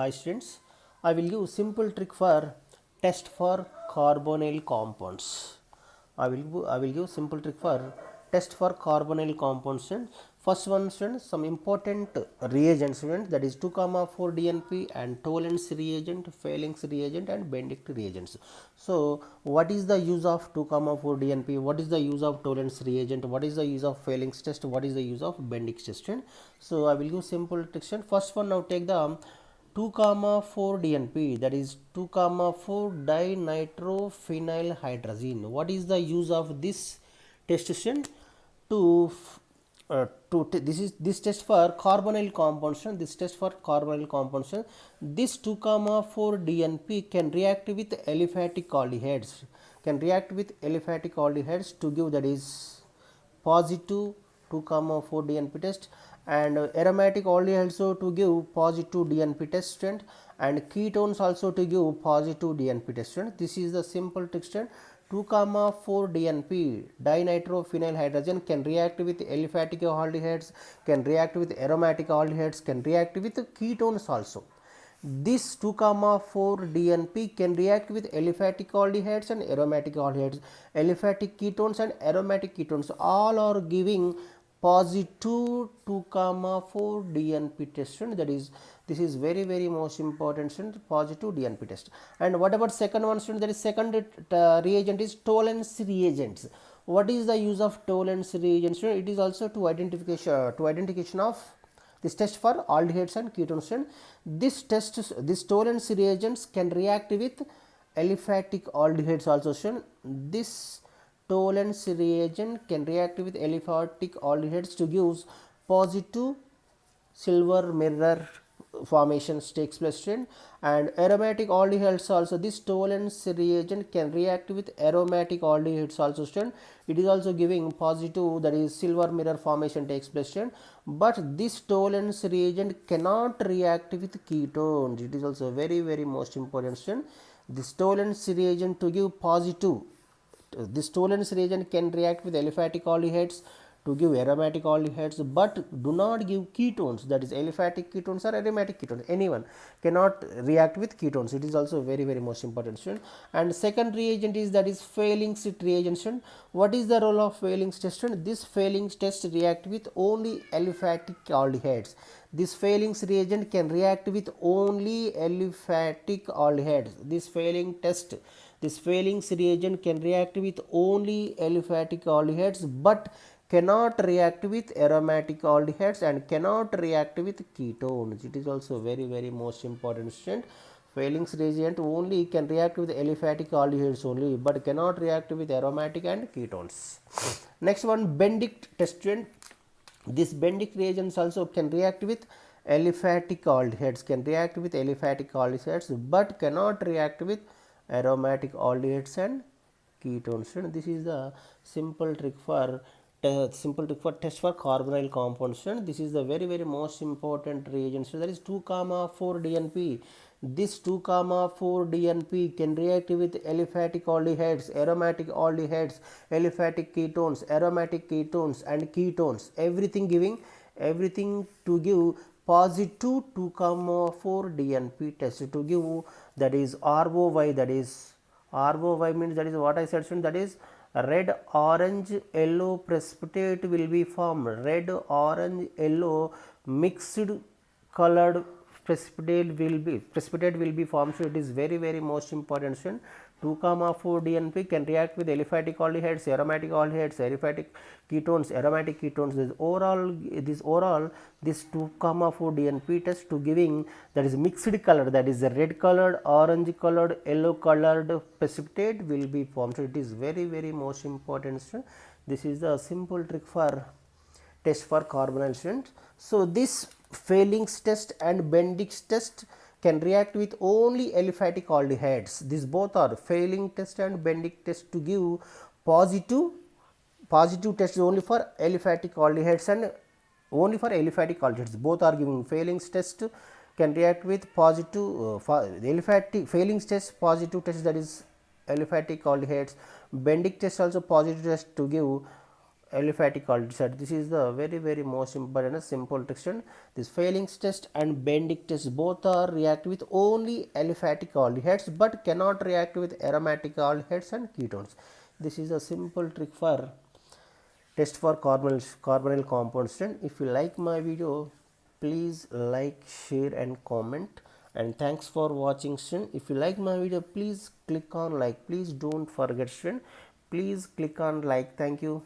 Hi students, I will give simple trick for test for carbonyl compounds. I will give simple trick for test for carbonyl compounds. Students. First one, students, some important reagents, students, that is 2 comma 4 DNP and Tollens reagent, Fehling's reagent and Benedict reagents. So what is the use of 2 comma 4 DNP? What is the use of Tollens reagent? What is the use of Fehling's test? What is the use of Benedict test? Students. So I will give simple trick. First one, now take the 2 comma 4 DNP, that is 2 comma 4 dinitrophenylhydrazine. What is the use of this test station? To this test for carbonyl compounds. This test for carbonyl compounds. This 2 comma 4 DNP can react with aliphatic aldehydes. To give, that is positive 2 comma 4 DNP test, and aromatic aldehyde also to give positive DNP test, and ketones also to give positive DNP test. This is the simple trick. 2 comma 4 DNP dinitrophenylhydrazine can react with aliphatic aldehydes, can react with aromatic aldehydes, can react with ketones also. This 2 comma 4 DNP can react with aliphatic aldehydes and aromatic aldehydes, aliphatic ketones and aromatic ketones, all are giving positive 2 comma 4 DNP test. That is, this is very most important, positive DNP test. And what about second one, student? That is second reagent is Tollens reagents. What is the use of Tollens reagents? It is also to identification of this test for aldehydes and ketones. This Tollens reagents can react with aliphatic aldehydes also. This Tollens reagent can react with aliphatic aldehydes to give positive silver mirror formations takes place. And aromatic aldehydes also, this Tollens reagent can react with aromatic aldehydes also. It is also giving positive, that is silver mirror formation takes place. But this Tollens reagent cannot react with ketones. It is also very most important. This Tollens reagent to give positive, this Tollens reagent can react with aliphatic aldehydes to give aromatic aldehydes, but do not give ketones, that is aliphatic ketones or aromatic ketones. Anyone cannot react with ketones. It is also very most important, student. And second reagent is, that is Fehling's reagent, student. What is the role of Fehling's test, student? This Fehling's test react with only aliphatic aldehydes. This Fehling's reagent can react with only aliphatic aldehydes. This Fehling's reagent can react with only aliphatic aldehydes, but cannot react with aromatic aldehydes and cannot react with ketones. It is also very most important, student. Fehling's reagent only can react with aliphatic aldehydes only, but cannot react with aromatic and ketones. Next one, Benedict test, student. This Benedict reagents also can react with aliphatic aldehydes, but cannot react with aromatic aldehydes and ketones. And this is the simple trick for test for carbonyl compounds. And this is the very most important reagent. So that is 2 comma 4 DNP. This 2 comma 4 DNP can react with aliphatic aldehydes, aromatic aldehydes, aliphatic ketones, aromatic ketones and ketones, everything to give positive 2 comma 4 DNP test, to give, that is ROY, that is ROY means, that is what I said, that is red, orange, yellow precipitate will be formed. Red, orange, yellow mixed colored precipitate will be formed. So it is very most important. 2 comma 4 DNP can react with aliphatic aldehydes, aromatic aldehydes, aliphatic ketones, aromatic ketones. This 2 comma 4 DNP test to giving, that is mixed color, that is the red colored, orange colored, yellow colored precipitate will be formed. So it is very most important. This is the simple trick for test for carbonyl, students. So this Fehling's test and Benedict's test can react with only aliphatic aldehydes. These both are Fehling test and Benedict test to give positive test only for aliphatic aldehydes and only for aliphatic aldehydes. Both are giving. Fehling's test can react with positive aliphatic, Fehling's test positive test, that is aliphatic aldehydes. Benedict test also positive test to give aliphatic aldehyde. This is the very most important and simple trick student. This Fehling's test and Bendick test both are react with only aliphatic aldehydes but cannot react with aromatic aldehydes and ketones. This is a simple trick for test for carbonyl compounds. And if you like my video, please like, share and comment, and thanks for watching student. If you like my video, please click on like. Please don't forget student, please click on like. Thank you.